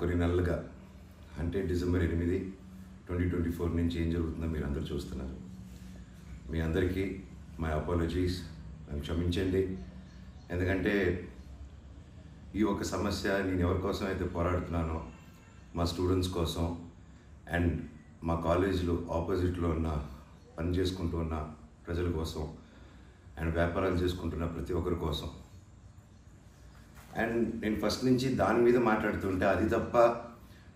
కొన్ని నెలలుగా అంటే డిసెంబర్ 8, 2024 నుంచి ఏం జరుగుతుందో మీరు అందరూ చూస్తున్నారు. మీ అందరికీ మై అపాలజీస్, నన్ను క్షమించండి. ఎందుకంటే ఈ ఒక సమస్య నేను ఎవరి కోసం అయితే పోరాడుతున్నానో మా స్టూడెంట్స్ కోసం అండ్ మా కాలేజీలో ఆపోజిట్లో ఉన్న పని చేసుకుంటూ ఉన్న ప్రజల కోసం అండ్ వ్యాపారాలు చేసుకుంటున్న ప్రతి ఒక్కరి కోసం. అండ్ నేను ఫస్ట్ నుంచి దాని మీద మాట్లాడుతుంటే అది తప్ప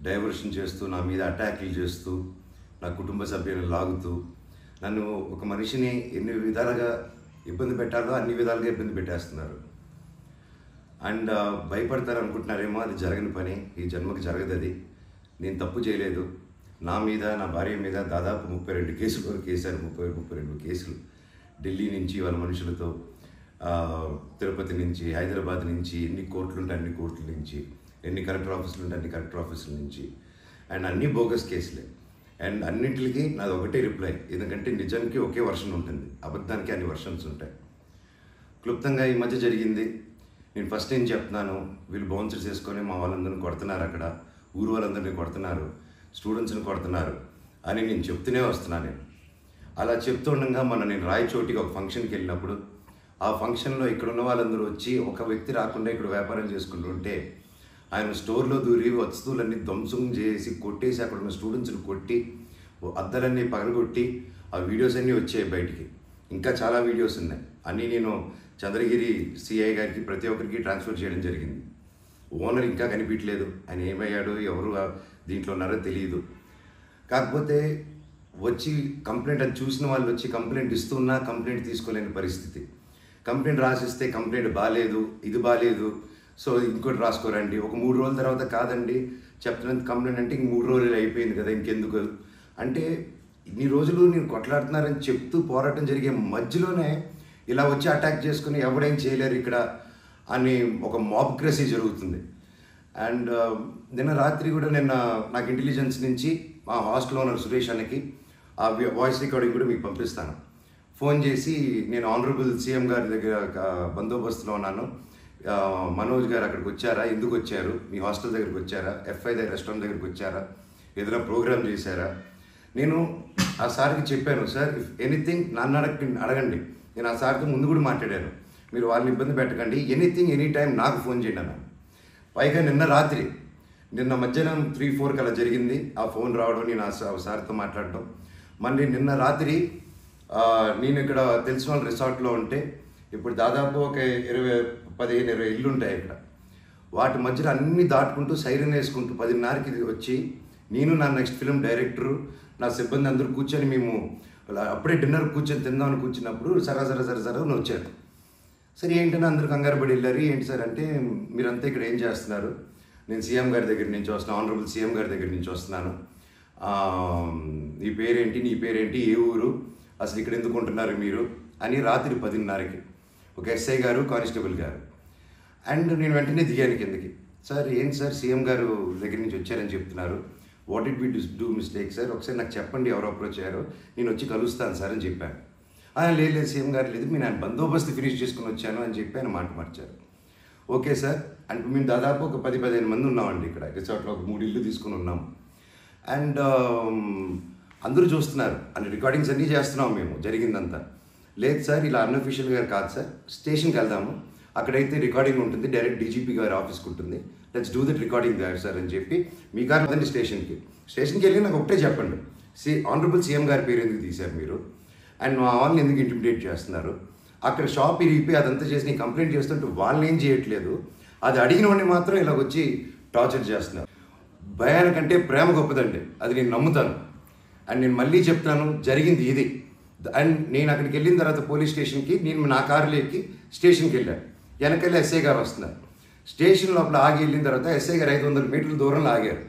డైవర్షన్ చేస్తూ నా మీద అటాక్లు చేస్తూ నా కుటుంబ సభ్యులను లాగుతూ నన్ను ఒక మనిషిని ఎన్ని విధాలుగా ఇబ్బంది పెట్టాలో అన్ని విధాలుగా ఇబ్బంది పెట్టేస్తున్నారు. అండ్ భయపడతారు అనుకుంటున్నారేమో, అది జరగని పని, ఈ జన్మకి జరగదు. అది నేను తప్పు చేయలేదు. నా మీద నా భార్య మీద దాదాపు 32 కేసుల వరకు వేశారు. 32 కేసులు ఢిల్లీ నుంచి వాళ్ళ మనుషులతో, తిరుపతి నుంచి, హైదరాబాద్ నుంచి, ఎన్ని కోర్టులు ఉంటే అన్ని కోర్టుల నుంచి, ఎన్ని కలెక్టర్ ఆఫీసులు ఉంటే అన్ని కలెక్టర్ ఆఫీసుల నుంచి, అండ్ అన్ని బోగస్ కేసులే. అండ్ అన్నింటికి నాది ఒకటే రిప్లై, ఎందుకంటే నిజానికి ఒకే వర్షన్ ఉంటుంది, అబద్ధానికి అన్ని వర్షన్స్ ఉంటాయి. క్లుప్తంగా ఈ మధ్య జరిగింది. నేను ఫస్ట్ ఏం చెప్తున్నాను, వీళ్ళు బౌన్సర్స్ వేసుకొని మా వాళ్ళందరినీ కొడుతున్నారు, అక్కడ ఊరు వాళ్ళందరినీ కొడుతున్నారు, స్టూడెంట్స్ని కొడుతున్నారు అని నేను చెప్తూనే వస్తున్నాను. నేను అలా చెప్తుండగా నేను రాయచోటికి ఒక ఫంక్షన్కి వెళ్ళినప్పుడు ఆ ఫంక్షన్లో ఇక్కడ ఉన్న వాళ్ళందరూ వచ్చి ఒక వ్యక్తి రాకుండా ఇక్కడ వ్యాపారం చేసుకుంటుంటే ఆయన స్టోర్లో దూరి వస్తువులన్నీ ధ్వంసం చేసి కొట్టేసి అక్కడ ఉన్న స్టూడెంట్స్ని కొట్టి అద్దాలన్నీ పగలగొట్టి ఆ వీడియోస్ అన్నీ వచ్చాయి బయటికి. ఇంకా చాలా వీడియోస్ ఉన్నాయి. అన్నీ నేను చంద్రగిరి సిఐ గారికి ప్రతి ఒక్కరికి ట్రాన్స్ఫర్ చేయడం జరిగింది. ఓనర్ ఇంకా కనిపించలేదు, ఆయన ఏమయ్యాడో ఎవరు దీంట్లో ఉన్నారో తెలియదు. కాకపోతే వచ్చి కంప్లైంట్ అది చూసిన వాళ్ళు వచ్చి కంప్లైంట్ ఇస్తున్నా కంప్లైంట్ తీసుకోలేని పరిస్థితి. కంప్లైంట్ రాసిస్తే కంప్లైంట్ బాగాలేదు, ఇది బాగాలేదు, సో ఇంకోటి రాసుకోరండి. ఒక 3 రోజుల తర్వాత కాదండి చెప్తున్నంత కంప్లైంట్ అంటే ఇంక 3 రోజులు అయిపోయింది కదా ఇంకెందుకు అంటే, ఇన్ని రోజులు నేను కొట్లాడుతున్నారని చెప్తూ పోరాటం జరిగే మధ్యలోనే ఇలా వచ్చి అటాక్ చేసుకుని ఎవడేం చేయలేరు ఇక్కడ అని ఒక మాబ్క్రసీ జరుగుతుంది. అండ్ నిన్న రాత్రి కూడా నాకు ఇంటెలిజెన్స్ నుంచి మా హాస్టల్ ఓనర్ సురేష్ అన్నకి ఆ వాయిస్ రికార్డింగ్ కూడా మీకు పంపిస్తాను. ఫోన్ చేసి నేను ఆనరబుల్ సీఎం గారి దగ్గర బందోబస్తులో ఉన్నాను, మనోజ్ గారు అక్కడికి వచ్చారా, ఎందుకు వచ్చారు, మీ హాస్టల్ దగ్గరికి వచ్చారా, ఎఫ్ఐ దగ్గర రెస్టారెంట్ దగ్గరికి వచ్చారా, ఏదైనా ప్రోగ్రామ్ చేశారా. నేను ఆ సార్కి చెప్పాను, సార్ ఇఫ్ ఎనీథింగ్ నన్ను అడగండి. నేను ఆ సార్తో ముందు కూడా మాట్లాడాను, మీరు వాళ్ళని ఇబ్బంది పెట్టకండి, ఎనీథింగ్ ఎనీ టైం నాకు ఫోన్ చేయండి అన్నాను. పైగా నిన్న మధ్యాహ్నం 3-4 అలా జరిగింది ఆ ఫోన్ రావడం, నేను ఆ సార్తో మాట్లాడడం. మళ్ళీ నిన్న రాత్రి నేను ఇక్కడ తెలిసిన వాళ్ళ రిసార్ట్లో ఉంటే, ఇప్పుడు దాదాపు ఒక 15-20 ఇళ్ళు ఉంటాయి ఇక్కడ. వాటి మధ్యలో అన్నీ దాటుకుంటూ సైరన్ వేసుకుంటూ 10:30కి వచ్చి నేను నా నెక్స్ట్ ఫిలిం డైరెక్టరు నా సిబ్బంది అందరూ కూర్చొని మేము అప్పుడే డిన్నర్ కూర్చొని తిందామని కూర్చున్నప్పుడు సరా వచ్చారు. సరే ఏంటని అందరూ కంగారు పడి వెళ్ళారు. ఏంటి సార్ అంటే, మీరంతా ఇక్కడ ఏం చేస్తున్నారు, నేను సీఎం గారి దగ్గర నుంచి వస్తున్నాను, ఆనరబుల్ సీఎం గారి దగ్గర నుంచి వస్తున్నాను, నీ పేరేంటి, ఏ ఊరు, అసలు ఇక్కడ ఎందుకు ఉంటున్నారు మీరు అని రాత్రి 10:30కి ఒక ఎస్ఐ గారు, కానిస్టేబుల్ గారు. అండ్ నేను వెంటనే దిగాను కిందకి. సార్ ఏంటి సార్ సీఎం గారు దగ్గర నుంచి వచ్చారని చెప్తున్నారు, what it we do mistake sir, ఒకసారి నాకు చెప్పండి ఎవరు అప్రోచ్ అయ్యారో, నేను వచ్చి కలుస్తాను సార్ అని చెప్పాను. లేదు సీఎం గారు లేదు, నేను ఆయన బందోబస్తు ఫినిష్ చేసుకుని వచ్చాను అని చెప్పి ఆయన మాట మార్చారు. ఓకే సార్ అంటే మేము దాదాపు ఒక 10-15 మంది ఉన్నామండి ఇక్కడ రిసార్ట్లో, ఒక 3 ఇళ్ళు తీసుకుని ఉన్నాము. అండ్ అందరూ చూస్తున్నారు, అన్ని రికార్డింగ్స్ అన్నీ చేస్తున్నాం మేము జరిగిందంతా. లేదు సార్ ఇలా అన్అఫీషియల్గా కాదు సార్, స్టేషన్కి వెళ్దాము, అక్కడైతే రికార్డింగ్ ఉంటుంది, డైరెక్ట్ డీజీపీ గారి ఆఫీస్కి ఉంటుంది, let's do that recording that sir అని చెప్పి, మీ గారు కదండి స్టేషన్కి వెళ్ళి నాకు ఒకటే చెప్పండి, ఆనరబుల్ సీఎం గారి పేరు ఎందుకు తీశారు మీరు, అండ్ మా వాళ్ళని ఎందుకు ఇంటిమిడేట్ చేస్తున్నారు, అక్కడ షాప్ ఇరిగిపోయి అదంతా చేసి కంప్లైంట్ చేస్తుంటే వాళ్ళని ఏం చేయట్లేదు, అది అడిగిన వాడిని మాత్రం ఇలా వచ్చి టార్చర్ చేస్తున్నారు. భయానికంటే ప్రేమ గొప్పదండి, అది నేను నమ్ముతాను. అండ్ నేను మళ్ళీ చెప్తాను, జరిగింది ఇది. అండ్ నేను అక్కడికి వెళ్ళిన తర్వాత పోలీస్ స్టేషన్కి నేను నా కారులో ఎక్కి స్టేషన్కి వెళ్ళాను. వెనకెళ్ళి ఎస్ఐ గారు వస్తున్నారు. స్టేషన్ లోపల ఆగి వెళ్ళిన తర్వాత ఎస్ఐ గారు 500 మీటర్ల దూరంలో ఆగారు.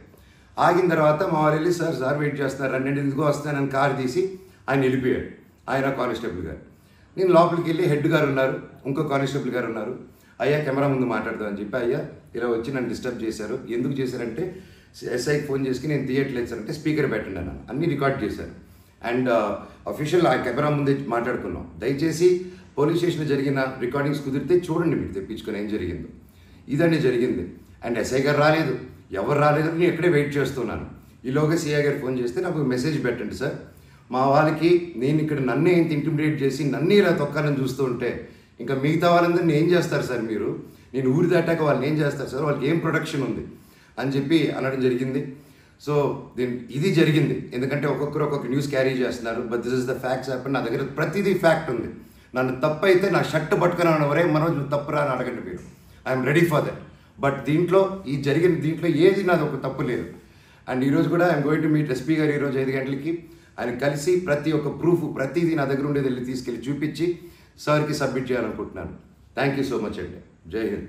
ఆగిన తర్వాత మా వాళ్ళు వెళ్ళి సార్ వెయిట్ చేస్తున్నారు, 2 ఎందుకో వస్తానని కారు తీసి ఆయన వెళ్ళిపోయాడు, ఆయన కానిస్టేబుల్ గారు. నేను లోపలికి వెళ్ళి హెడ్ గారు ఉన్నారు, ఇంకో కానిస్టేబుల్ గారు ఉన్నారు. అయ్యా కెమెరా ముందు మాట్లాడదామని చెప్పి, అయ్యా ఇలా వచ్చి నన్ను డిస్టర్బ్ చేశారు, ఎందుకు చేశారంటే ఎస్ఐకి ఫోన్ చేసి నేను తీయట్లేదు సార్ అంటే స్పీకర్ పెట్టండి అన్నాను, అన్నీ రికార్డ్ చేశారు. అండ్ అఫీషియల్ ఆ కెమెరా ముందే మాట్లాడుకున్నాం. దయచేసి పోలీస్ స్టేషన్లో జరిగిన రికార్డింగ్స్ కుదిరితే చూడండి, మీకు తెప్పించుకొని ఏం జరిగిందో. ఇదండి జరిగింది. అండ్ ఎస్ఐ గారు రాలేదు, ఎవరు రాలేదని నేను ఇక్కడే వెయిట్ చేస్తున్నాను. ఈలోగా సిఐ గారు ఫోన్ చేస్తే నాకు మెసేజ్ పెట్టండి సార్, మా వాళ్ళకి నేను ఇక్కడ నన్నే ఇంత ఇంటిమిడేట్ చేసి నన్ను ఇలా తొక్కాలని చూస్తూ ఉంటే ఇంకా మిగతా వాళ్ళందరినీ ఏం చేస్తారు సార్ మీరు, నేను ఊరి దాటాక వాళ్ళని ఏం చేస్తారు సార్, వాళ్ళకి ఏం ప్రొటెక్షన్ ఉంది అని చెప్పి అనడం జరిగింది. సో ఇది జరిగింది ఎందుకంటే ఒక్కొక్కరు ఒక్కొక్క న్యూస్ క్యారీ చేస్తున్నారు. But this is the facts happen. నా దగ్గర ప్రతిదీ ఫ్యాక్ట్ ఉంది. నన్ను తప్పు అయితే నా షర్ట్ పట్టుకుని వరే మనోజ్ నువ్వు తప్పురా అని అడగండి మీరు, I'm ready for that. But దీంట్లో దీంట్లో ఏది నాది ఒక తప్పు లేదు. అండ్ ఈరోజు కూడా I'm going to meet SP గారు ఈరోజు 5 గంటలకి. ఆయన కలిసి ప్రతి ఒక్క ప్రూఫ్ ప్రతిదీ నా దగ్గర ఉండేది వెళ్ళి తీసుకెళ్ళి చూపించి సార్కి సబ్మిట్ చేయాలనుకుంటున్నాను. థ్యాంక్ యూ సో మచ్ అండి. జై హింద్.